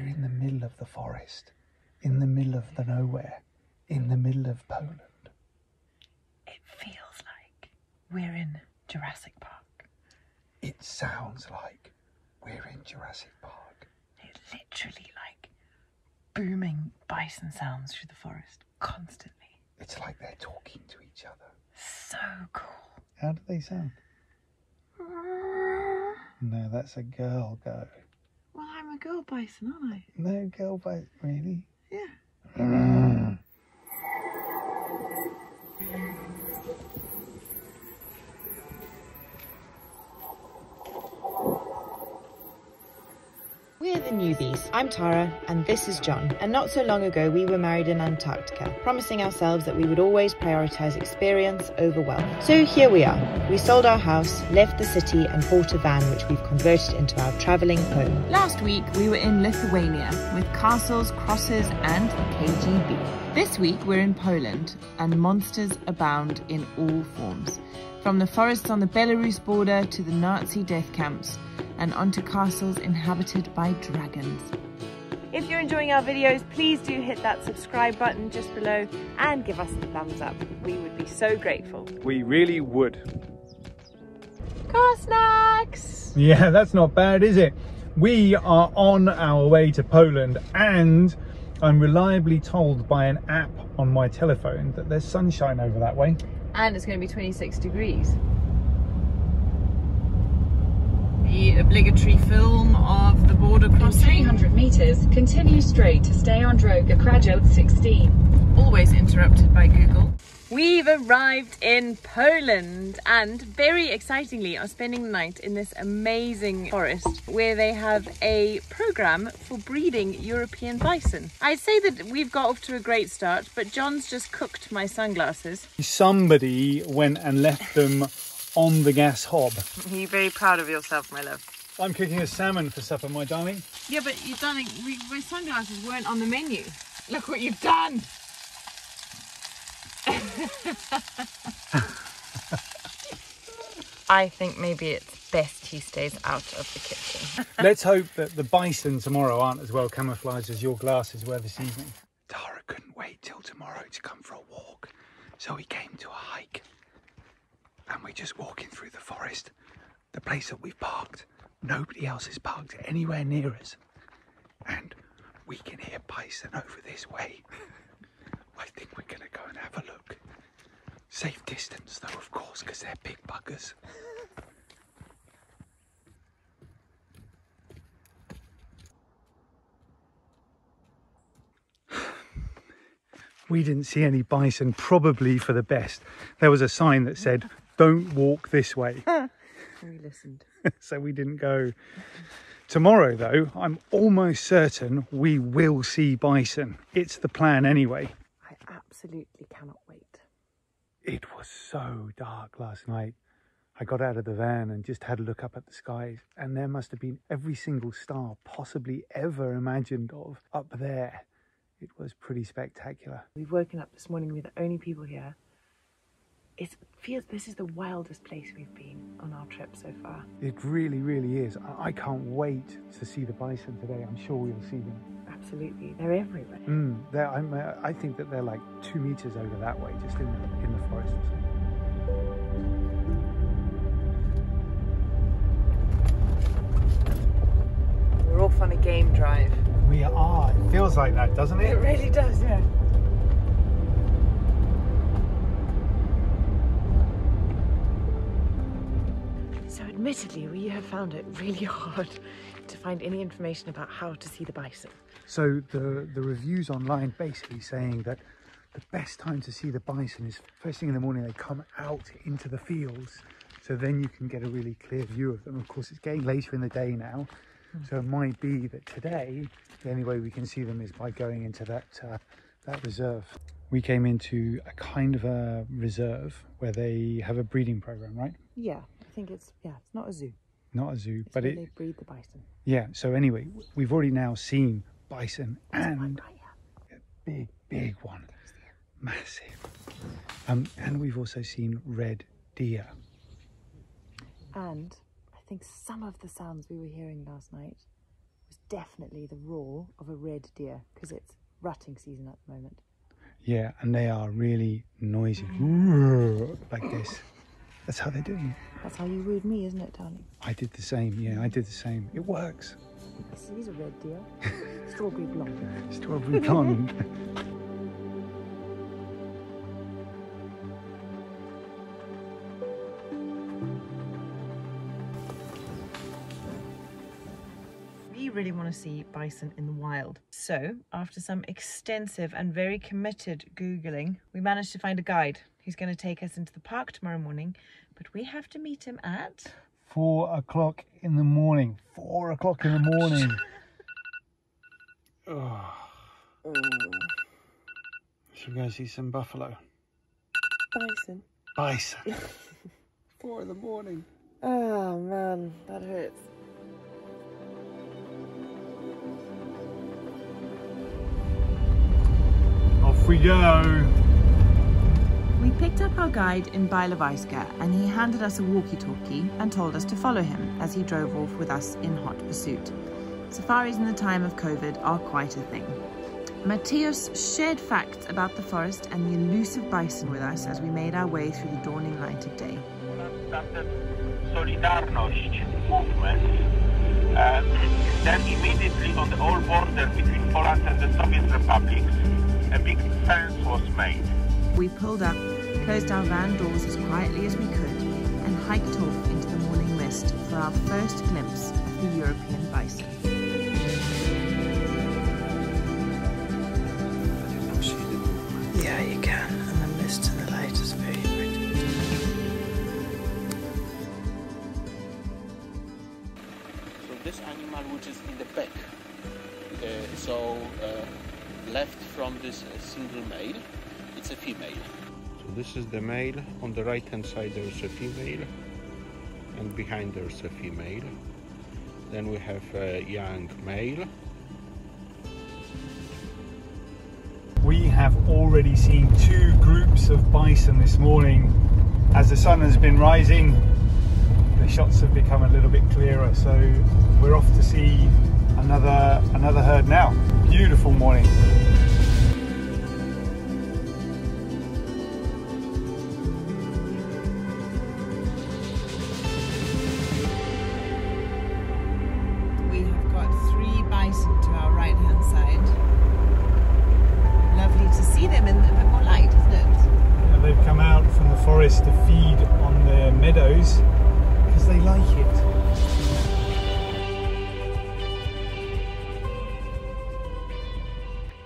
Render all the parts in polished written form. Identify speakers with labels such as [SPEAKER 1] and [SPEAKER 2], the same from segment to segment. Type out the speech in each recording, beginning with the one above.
[SPEAKER 1] We're in the middle of the forest, in the middle of the nowhere, in the middle of Poland.
[SPEAKER 2] It feels like we're in Jurassic Park.
[SPEAKER 1] It sounds like we're in Jurassic Park.
[SPEAKER 2] It's literally like booming bison sounds through the forest constantly.
[SPEAKER 1] It's like they're talking to each other.
[SPEAKER 2] So cool.
[SPEAKER 1] How do they sound? No, that's a girl goat.
[SPEAKER 2] Well, I'm a girl bison, aren't I?
[SPEAKER 1] No, girl bite, really?
[SPEAKER 2] Yeah. We're the newbies. I'm Tara and this is John. And not so long ago we were married in Antarctica, promising ourselves that we would always prioritise experience over wealth. So here we are. We sold our house, left the city and bought a van which we've converted into our travelling home. Last week we were in Lithuania with castles, crosses and KGB. This week we're in Poland and monsters abound in all forms. From the forests on the Belarus border to the Nazi death camps and onto castles inhabited by dragons. If you're enjoying our videos, please do hit that subscribe button just below and give us a thumbs up. We would be so grateful.
[SPEAKER 1] We really would.
[SPEAKER 2] Car snacks!
[SPEAKER 1] Yeah, that's not bad, is it? We are on our way to Poland and I'm reliably told by an app on my telephone that there's sunshine over that way.
[SPEAKER 2] And it's going to be 26 degrees. The obligatory film of the border crossing.
[SPEAKER 3] 300 metres, continue straight to stay on Droga Krajot 16.
[SPEAKER 2] Always interrupted by Google. We've arrived in Poland and very excitingly are spending the night in this amazing forest where they have a programme for breeding European bison. I'd say that we've got off to a great start, but John's just cooked my sunglasses.
[SPEAKER 1] Somebody went and left them on the gas hob.
[SPEAKER 2] Are you very proud of yourself, my love?
[SPEAKER 1] I'm cooking a salmon for supper, my darling.
[SPEAKER 2] Yeah, but you darling, my sunglasses weren't on the menu. Look what you've done! I think maybe it's best he stays out of the kitchen.
[SPEAKER 1] Let's hope that the bison tomorrow aren't as well camouflaged as your glasses were this evening. Tara couldn't wait till tomorrow to come for a walk, so we came to a hike. And we're just walking through the forest. The place that we've parked, nobody else is parked anywhere near us. And we can hear bison over this way. I think we're going to go and have a look. Safe distance though, of course, because they're big buggers. We didn't see any bison, probably for the best. There was a sign that said, "Don't walk this way."
[SPEAKER 2] We listened.
[SPEAKER 1] So we didn't go. Tomorrow though, I'm almost certain we will see bison. It's the plan anyway.
[SPEAKER 2] I absolutely cannot wait.
[SPEAKER 1] It was so dark last night. I got out of the van and just had a look up at the skies, and there must have been every single star possibly ever imagined of up there. It was pretty spectacular.
[SPEAKER 2] We've woken up this morning, we're the only people here. It feels this is the wildest place we've been on our trip so far.
[SPEAKER 1] It really, really is. I can't wait to see the bison today. I'm sure we'll see them.
[SPEAKER 2] Absolutely, they're everywhere.
[SPEAKER 1] I think that they're like 2 meters over that way, just in the forest or something.
[SPEAKER 2] We're off on a game drive.
[SPEAKER 1] We are. It feels like that, doesn't it?
[SPEAKER 2] It really does, yeah. So admittedly, we have found it really hard to find any information about how to see the bison.
[SPEAKER 1] So the reviews online basically saying that the best time to see the bison is first thing in the morning. They come out into the fields, so then you can get a really clear view of them. Of course, it's getting later in the day now, so it might be that today the only way we can see them is by going into that reserve. We came into a kind of a reserve where they have a breeding program, right?
[SPEAKER 2] Yeah, I think it's not a zoo.
[SPEAKER 1] Not a zoo,
[SPEAKER 2] It's
[SPEAKER 1] but
[SPEAKER 2] where they breed the bison.
[SPEAKER 1] Yeah, so anyway, we've already now seen bison and
[SPEAKER 2] Right,
[SPEAKER 1] a big one, massive. And we've also seen red deer.
[SPEAKER 2] And I think some of the sounds we were hearing last night was definitely the roar of a red deer because it's rutting season at the moment.
[SPEAKER 1] Yeah, and they are really noisy. Like this. That's how they're doing it.
[SPEAKER 2] That's how you wooed me, isn't it, darling?
[SPEAKER 1] I did the same, yeah, I did the same. It works.
[SPEAKER 2] He's a red deer. Strawberry blonde.
[SPEAKER 1] Strawberry blonde.
[SPEAKER 2] We really want to see bison in the wild. So, after some extensive and very committed Googling, we managed to find a guide who's going to take us into the park tomorrow morning, but we have to meet him at
[SPEAKER 1] 4 o'clock in the morning. 4 o'clock in the morning. Oh. Should we go see some buffalo?
[SPEAKER 2] bison.
[SPEAKER 1] Bison. 4 in the morning.
[SPEAKER 2] Oh man, that hurts.
[SPEAKER 1] Off we go.
[SPEAKER 2] We picked up our guide in Bailavaiska and he handed us a walkie-talkie and told us to follow him as he drove off with us in hot pursuit. Safaris in the time of COVID are quite a thing. Matthias shared facts about the forest and the elusive bison with us as we made our way through the dawning light of day.
[SPEAKER 4] Started Solidarność movement, and then immediately on the old border between Poland and the Soviet republics, a big fence was made.
[SPEAKER 2] We pulled up, closed our van doors as quietly as we could, and hiked off into the morning mist for our first glimpse of the European bison. Yeah, you can, and the mist and the light is very pretty.
[SPEAKER 4] So this animal which is in the back, left from this single male, it's a female. So this is the male. On the right hand side there's a female, and behind there's a female. Then we have a young male.
[SPEAKER 1] We have already seen 2 groups of bison this morning. As the sun has been rising, the shots have become a little bit clearer, so we're off to see another herd now. Beautiful morning.
[SPEAKER 2] We have got 3 bison to our right hand side. Lovely to see them in a bit more light, isn't it?
[SPEAKER 1] Yeah, they've come out from the forest to feed on the meadows because they like it.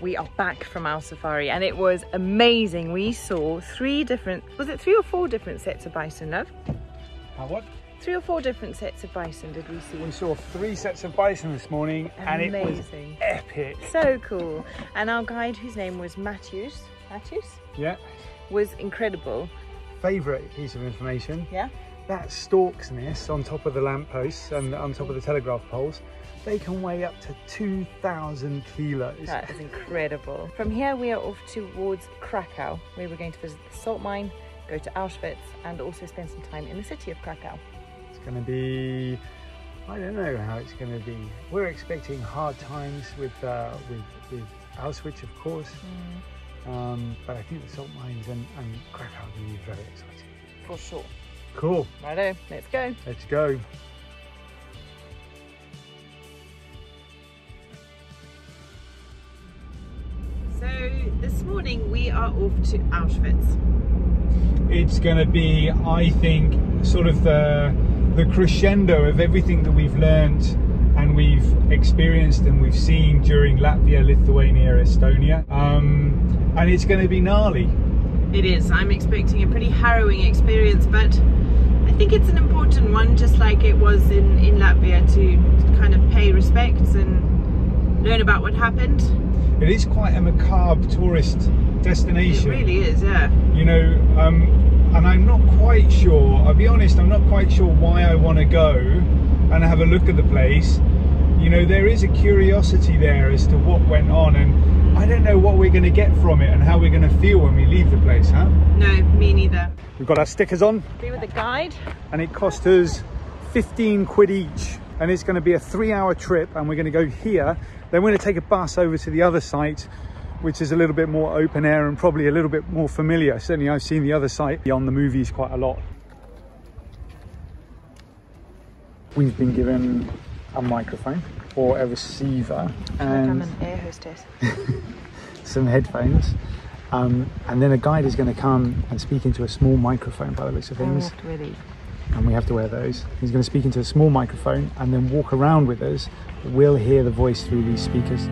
[SPEAKER 2] We are back from our safari and it was amazing. We saw 3 different, was it 3 or 4 different sets of bison, love?
[SPEAKER 1] What?
[SPEAKER 2] 3 or 4 different sets of bison did we see?
[SPEAKER 1] We saw 3 sets of bison this morning and it was epic.
[SPEAKER 2] So cool. And our guide, whose name was Matthias,
[SPEAKER 1] Yeah.
[SPEAKER 2] was incredible.
[SPEAKER 1] Favourite piece of information.
[SPEAKER 2] Yeah.
[SPEAKER 1] That stork's nest on top of the lampposts and on top of the telegraph poles, they can weigh up to 2,000 kilos.
[SPEAKER 2] That is incredible. From here we are off towards Krakow, where we're going to visit the salt mine, go to Auschwitz and also spend some time in the city of Krakow.
[SPEAKER 1] It's going to be, I don't know how it's going to be. We're expecting hard times with Auschwitz, of course. But I think the salt mines and Krakow are going to be very exciting.
[SPEAKER 2] For sure.
[SPEAKER 1] Cool.
[SPEAKER 2] Righto, let's go.
[SPEAKER 1] Let's go.
[SPEAKER 2] So this morning we are off to Auschwitz.
[SPEAKER 1] It's going to be, I think, sort of the crescendo of everything that we've learned and we've experienced and we've seen during Latvia, Lithuania, Estonia. And it's going to be gnarly.
[SPEAKER 2] It is. I'm expecting a pretty harrowing experience, but I think it's an important one, just like it was in Latvia, to kind of pay respects and learn about what happened.
[SPEAKER 1] It is quite a macabre tourist destination.
[SPEAKER 2] It really is, yeah.
[SPEAKER 1] You know, and I'm not quite sure, I'll be honest, I'm not quite sure why I want to go and have a look at the place. You know, there is a curiosity there as to what went on, and I don't know what we're going to get from it and how we're going to feel when we leave the place, huh?
[SPEAKER 2] No, me neither.
[SPEAKER 1] We've got our stickers on.
[SPEAKER 2] Be with a guide.
[SPEAKER 1] And it cost us 15 quid each. and it's going to be a 3-hour trip, and we're going to go here, then we're going to take a bus over to the other site, which is a little bit more open air and probably a little bit more familiar. Certainly I've seen the other site on the movies quite a lot. We've been given a microphone or a receiver and
[SPEAKER 2] I'm an air hostess.
[SPEAKER 1] some headphones, and then a guide is going to come and speak into a small microphone by the looks of things. And we have to wear those. He's going to speak into a small microphone and then walk around with us. We'll hear the voice through these speakers.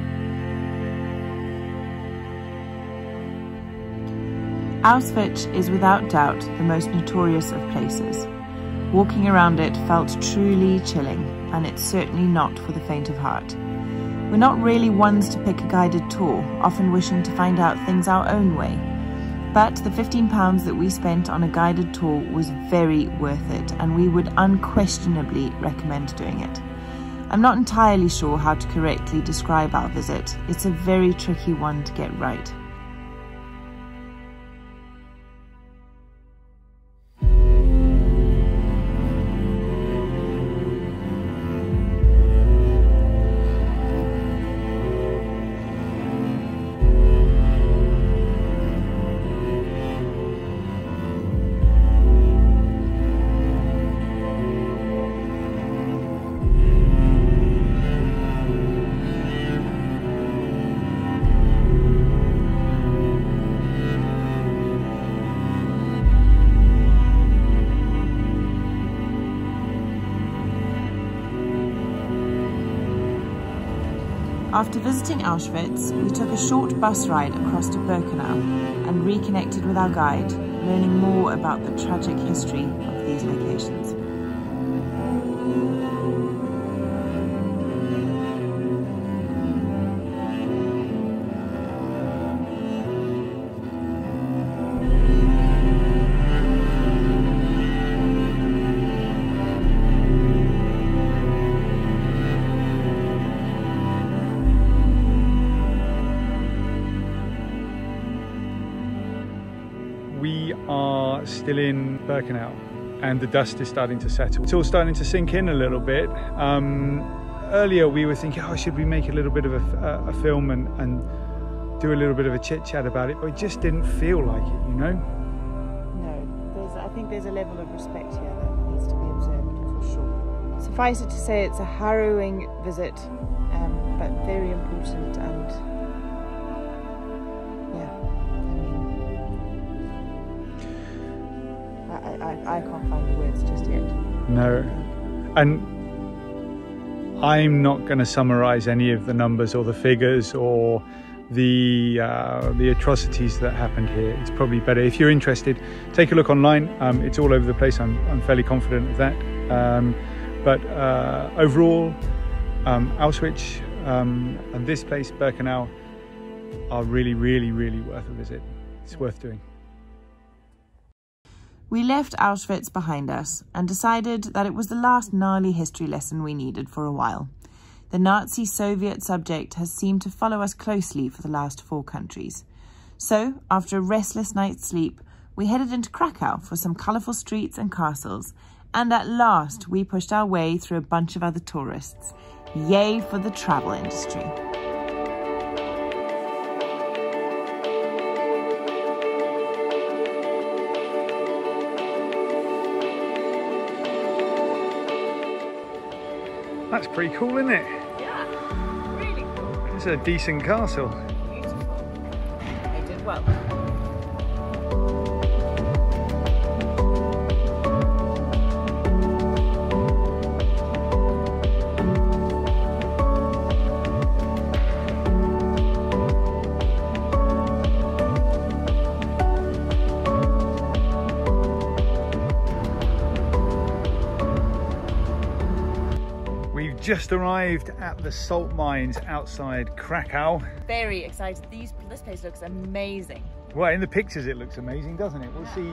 [SPEAKER 2] Auschwitz is without doubt the most notorious of places. Walking around it felt truly chilling, and it's certainly not for the faint of heart. We're not really ones to pick a guided tour, often wishing to find out things our own way. But the £15 that we spent on a guided tour was very worth it, and we would unquestionably recommend doing it. I'm not entirely sure how to correctly describe our visit. It's a very tricky one to get right. After visiting Auschwitz, we took a short bus ride across to Birkenau and reconnected with our guide, learning more about the tragic history of these locations.
[SPEAKER 1] We are still in Birkenau and the dust is starting to settle. It's all starting to sink in a little bit. Earlier we were thinking, oh, should we make a little bit of a film and do a little bit of a chit chat about it, but it just didn't feel like it, you know?
[SPEAKER 2] No, I think there's a level of respect here that needs to be observed for sure. Suffice it to say, it's a harrowing visit, but very important, and I can't find the words just yet.
[SPEAKER 1] No, and I'm not going to summarize any of the numbers or the figures or the atrocities that happened here. It's probably better, if you're interested, take a look online. It's all over the place. I'm fairly confident of that. But overall, Auschwitz and this place, Birkenau, are really, really, really worth a visit. It's worth doing.
[SPEAKER 2] We left Auschwitz behind us and decided that it was the last gnarly history lesson we needed for a while. The Nazi-Soviet subject has seemed to follow us closely for the last 4 countries. So, after a restless night's sleep, we headed into Krakow for some colourful streets and castles, and at last we pushed our way through a bunch of other tourists. Yay for the travel industry.
[SPEAKER 1] That's pretty cool, isn't it?
[SPEAKER 3] Yeah, really cool.
[SPEAKER 1] It's a decent castle.
[SPEAKER 3] Beautiful. They did well.
[SPEAKER 1] Just arrived at the salt mines outside Krakow.
[SPEAKER 2] Very excited. This place looks amazing.
[SPEAKER 1] Well, in the pictures it looks amazing, doesn't it? We'll see.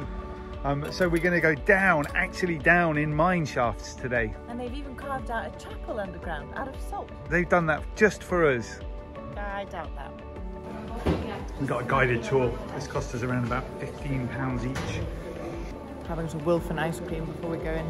[SPEAKER 1] So we're going to go down, actually down in mine shafts today.
[SPEAKER 2] And they've even carved out a chapel underground out of salt.
[SPEAKER 1] They've done that just for us.
[SPEAKER 2] I doubt that.
[SPEAKER 1] We've got a guided tour. This cost us around about £15 each.
[SPEAKER 2] Have a little Wilfen ice cream before we go in.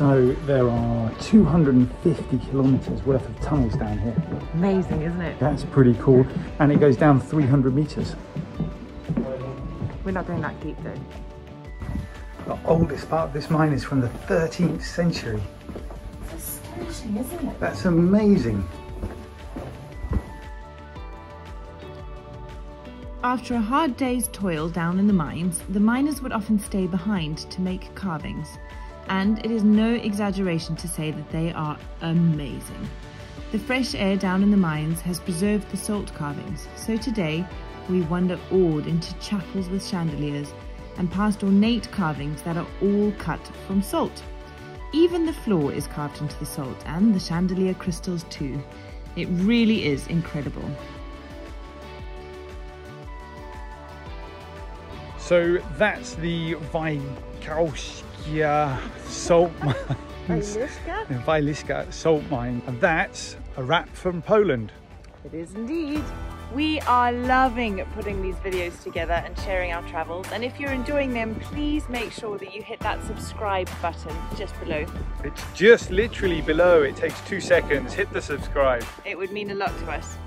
[SPEAKER 1] So there are 250 kilometres worth of tunnels down here.
[SPEAKER 2] Amazing, isn't it?
[SPEAKER 1] That's pretty cool. And it goes down 300 metres.
[SPEAKER 2] We're not going that deep though.
[SPEAKER 1] The oldest part of this mine is from the 13th century.
[SPEAKER 2] That's astonishing, isn't it?
[SPEAKER 1] That's amazing.
[SPEAKER 2] After a hard day's toil down in the mines, the miners would often stay behind to make carvings. And it is no exaggeration to say that they are amazing. The fresh air down in the mines has preserved the salt carvings, so today we wander awed into chapels with chandeliers and past ornate carvings that are all cut from salt. Even the floor is carved into the salt, and the chandelier crystals too. It really is incredible.
[SPEAKER 1] So that's the Wajkowska salt mine. Wajkowska salt mine. And that's a wrap from Poland.
[SPEAKER 2] It is indeed. We are loving putting these videos together and sharing our travels, and if you're enjoying them, please make sure that you hit that subscribe button just below.
[SPEAKER 1] It's just literally below. It takes 2 seconds. Hit the subscribe.
[SPEAKER 2] It would mean a lot to us.